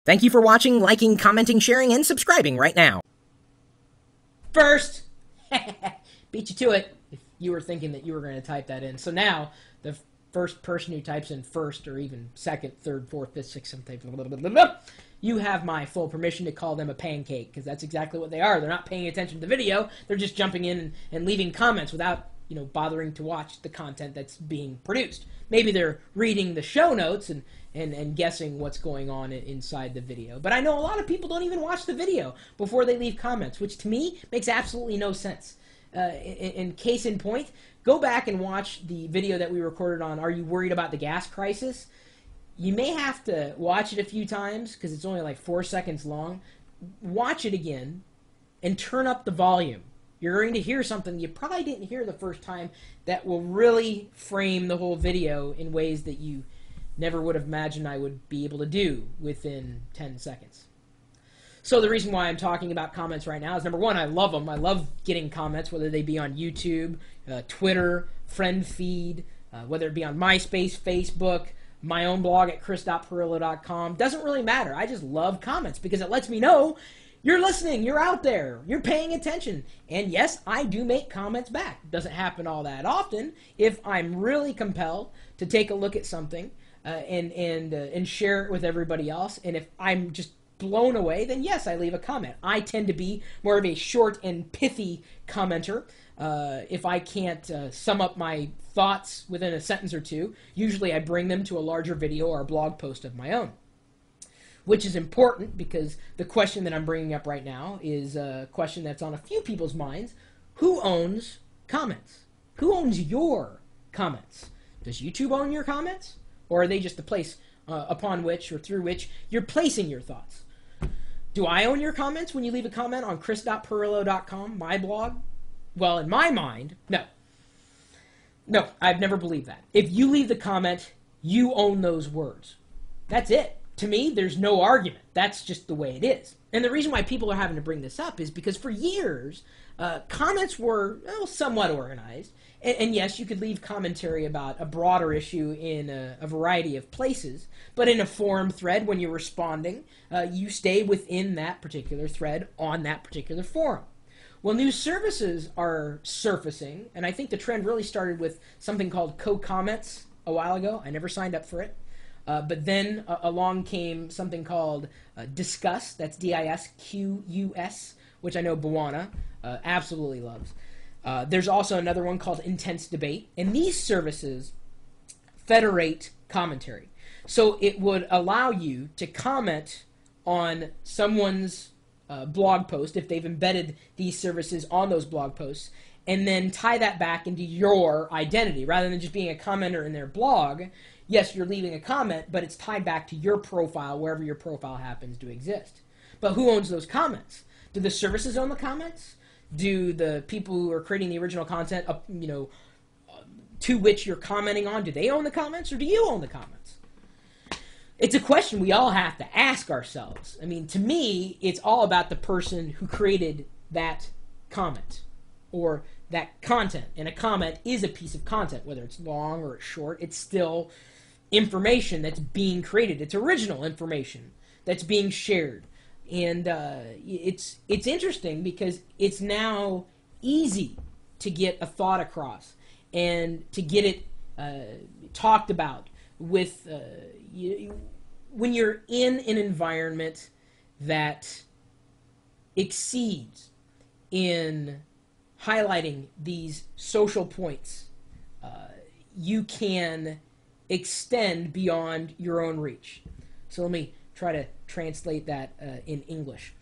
Thank you for watching, liking, commenting, sharing, and subscribing right now. First, beat you to it if you were thinking that you were going to type that in. So now, the first person who types in first, or even second, third, fourth, fifth, sixth, seventh, eighth, blah, blah, blah, blah, you have my full permission to call them a pancake, because that's exactly what they are. They're not paying attention to the video. They're just jumping in and leaving comments without, bothering to watch the content that's being produced. Maybe they're reading the show notes and guessing what's going on inside the video. But I know a lot of people don't even watch the video before they leave comments, which to me makes absolutely no sense. In case in point, go back and watch the video that we recorded on Are You Worried About the Gas Crisis? You may have to watch it a few times because it's only like 4 seconds long. Watch it again and turn up the volume. You're going to hear something you probably didn't hear the first time that will really frame the whole video in ways that you never would have imagined I would be able to do within 10 seconds. So the reason why I'm talking about comments right now is, number one, I love them. I love getting comments, whether they be on YouTube, Twitter, friend feed, whether it be on MySpace, Facebook, my own blog at chris.pirillo.com. Doesn't really matter. I just love comments because it lets me know you're listening, you're out there, you're paying attention. And yes, I do make comments back. It doesn't happen all that often. If I'm really compelled to take a look at something and share it with everybody else, and if I'm just blown away, then yes, I leave a comment. I tend to be more of a short and pithy commenter. If I can't sum up my thoughts within a sentence or two, usually I bring them to a larger video or a blog post of my own. Which is important because the question that I'm bringing up right now is a question that's on a few people's minds. Who owns comments? Who owns your comments? Does YouTube own your comments? Or are they just the place upon which or through which you're placing your thoughts? Do I own your comments when you leave a comment on chris.pirillo.com, my blog? Well, in my mind, no. No, I've never believed that. If you leave the comment, you own those words. That's it. To me, there's no argument. That's just the way it is. And the reason why people are having to bring this up is because for years, comments were somewhat organized. And yes, you could leave commentary about a broader issue in a variety of places. But in a forum thread, when you're responding, you stay within that particular thread on that particular forum. Well, new services are surfacing, and I think the trend really started with something called co-comments a while ago. I never signed up for it. But then along came something called Discuss, that's D-I-S-Q-U-S, which I know Buwana absolutely loves. There's also another one called Intense Debate, and these services federate commentary. So it would allow you to comment on someone's blog post, if they've embedded these services on those blog posts, and then tie that back into your identity. Rather than just being a commenter in their blog, yes, you're leaving a comment, but it's tied back to your profile, wherever your profile happens to exist. But who owns those comments? Do the services own the comments? Do the people who are creating the original content, to which you're commenting on, do they own the comments, or do you own the comments? It's a question we all have to ask ourselves. I mean, to me, it's all about the person who created that comment or that content. And a comment is a piece of content, whether it's long or it's short. It's still information that's being created. It's original information that's being shared. And it's interesting because it's now easy to get a thought across and to get it talked about with when you're in an environment that exceeds in highlighting these social points. You can extend beyond your own reach. So let me try to translate that in English.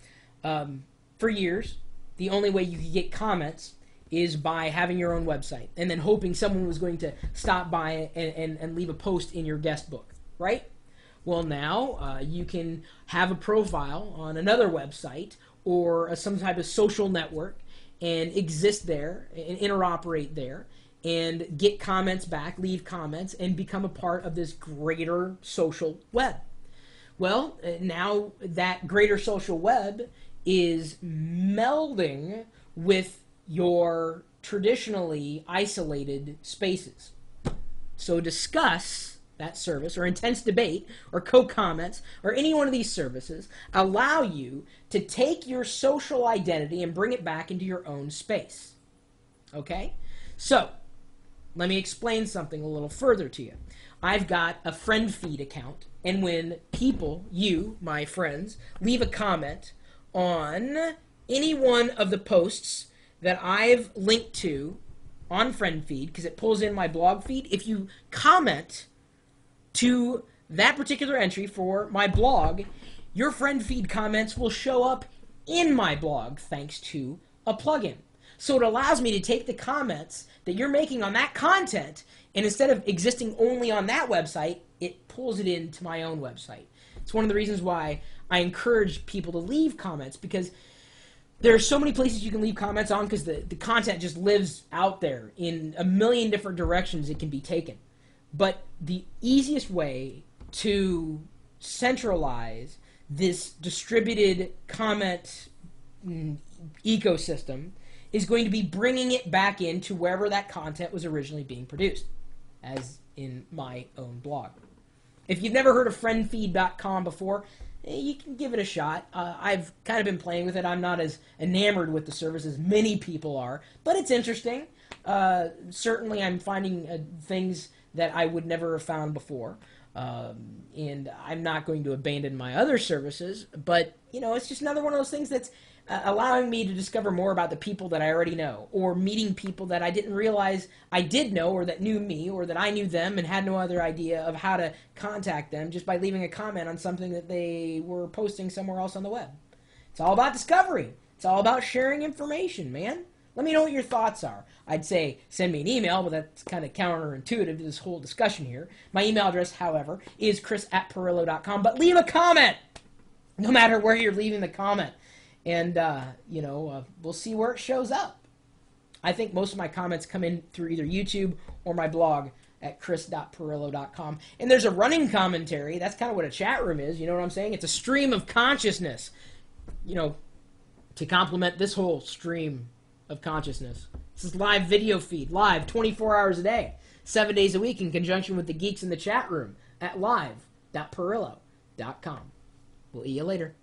For years, the only way you could get comments is by having your own website and then hoping someone was going to stop by and leave a post in your guest book, right? Well, now you can have a profile on another website or some type of social network and exist there and interoperate there and get comments back, leave comments, and become a part of this greater social web. Well, now that greater social web is melding with your traditionally isolated spaces. So Discuss that service, or intense debate, or co-comments, or any one of these services, allow you to take your social identity and bring it back into your own space. Okay? So, let me explain something a little further to you. I've got a friend feed account, and when people, you, my friends, leave a comment on any one of the posts that I've linked to on friend feed, because it pulls in my blog feed, if you comment to that particular entry for my blog, your friend feed comments will show up in my blog thanks to a plugin. So it allows me to take the comments that you're making on that content, and instead of existing only on that website, it pulls it into my own website. It's one of the reasons why I encourage people to leave comments, because there are so many places you can leave comments on, because the content just lives out there in a million different directions it can be taken. But the easiest way to centralize this distributed comment ecosystem is going to be bringing it back into wherever that content was originally being produced, as in my own blog. If you've never heard of friendfeed.com before, you can give it a shot. I've kind of been playing with it. I'm not as enamored with the service as many people are, but it's interesting. Certainly I'm finding things that I would never have found before. And I'm not going to abandon my other services, but, you know, it's just another one of those things that's allowing me to discover more about the people that I already know, or meeting people that I didn't realize I did know, or that knew me, or that I knew them and had no other idea of how to contact them just by leaving a comment on something that they were posting somewhere else on the web. It's all about discovery. It's all about sharing information, man. Let me know what your thoughts are. I'd say send me an email, but that's kind of counterintuitive to this whole discussion here. My email address, however, is chris@pirillo.com. But leave a comment, no matter where you're leaving the comment. And, we'll see where it shows up. I think most of my comments come in through either YouTube or my blog at chris.pirillo.com. And there's a running commentary. That's kind of what a chat room is. You know what I'm saying? It's a stream of consciousness, to complement this whole stream of consciousness. This is live video feed, live 24 hours a day, 7 days a week, in conjunction with the geeks in the chat room at live.pirillo.com. We'll see you later.